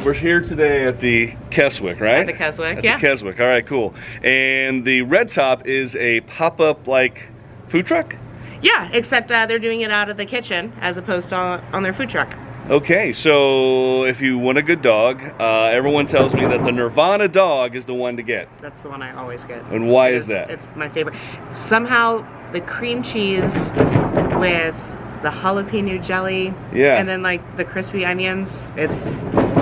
We're here today at the Keswick, right? At the Keswick, at yeah. the Keswick, all right, cool. And the Red Top is a pop-up, like, food truck? Yeah, except they're doing it out of the kitchen as opposed to on their food truck. Okay, so if you want a good dog, everyone tells me that the Nirvana dog is the one to get. That's the one I always get. And why is that? It's my favorite. Somehow the cream cheese with the jalapeno jelly, yeah, and then like the crispy onions, it's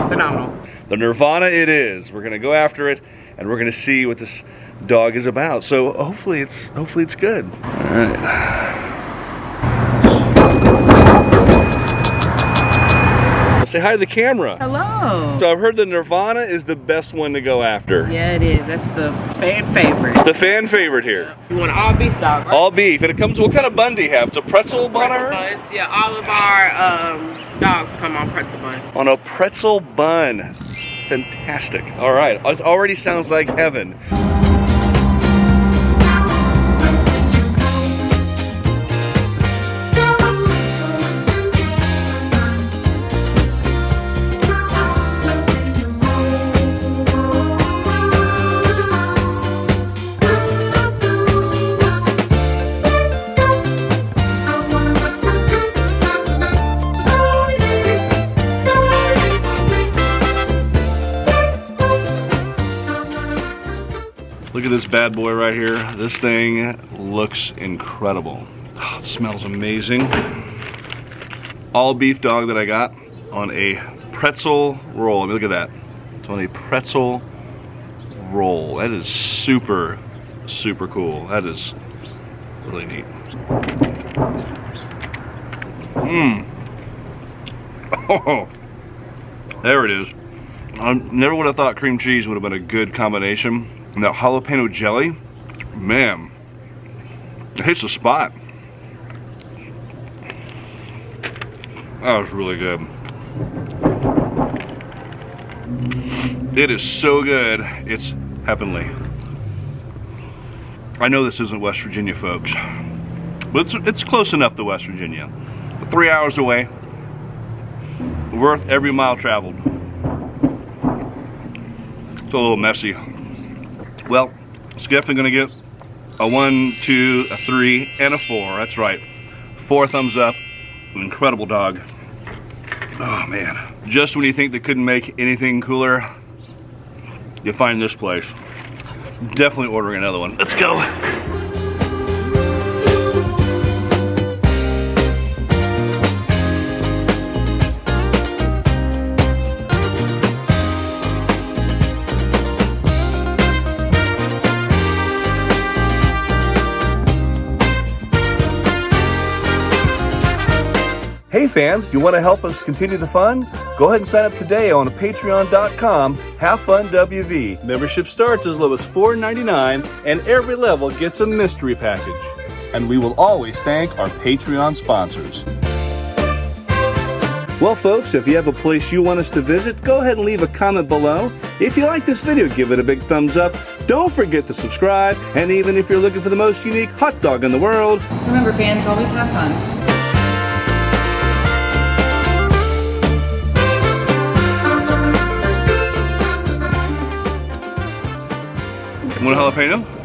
phenomenal. The Nirvana it is. We're gonna go after it, and we're gonna see what this dog is about. So hopefully it's good. All right. Say hi to the camera. Hello. So I've heard the Nirvana is the best one to go after. Yeah, it is. That's the fan favorite. It's the fan favorite here. You want an all beef dog, right? All beef. And it comes, what kind of bun do you have? It's a pretzel bun? Pretzel buns. Yeah, all of our dogs come on pretzel buns. On a pretzel bun. Fantastic. All right. It already sounds like heaven. Look at this bad boy right here. This thing looks incredible. Oh, it smells amazing. All beef dog that I got on a pretzel roll. I mean, look at that. It's on a pretzel roll. That is super, super cool. That is really neat. Oh, there it is. I never would have thought cream cheese would have been a good combination. And that jalapeno jelly, man, it hits the spot. That was really good. It is so good, it's heavenly. I know this isn't West Virginia, folks, but it's close enough to West Virginia. But 3 hours away, worth every mile traveled. It's a little messy. Well, it's definitely gonna get a 1, 2, a 3, and a 4. That's right. 4 thumbs up. An incredible dog. Oh man. Just when you think they couldn't make anything cooler, you find this place. Definitely ordering another one. Let's go. Hey fans, you want to help us continue the fun? Go ahead and sign up today on patreon.com/HaveFunWV. Membership starts as low as $4.99 and every level gets a mystery package. And we will always thank our Patreon sponsors. Well folks, if you have a place you want us to visit, go ahead and leave a comment below. If you like this video, give it a big thumbs up. Don't forget to subscribe, and even if you're looking for the most unique hot dog in the world, Remember fans, always have fun. want a jalapeno?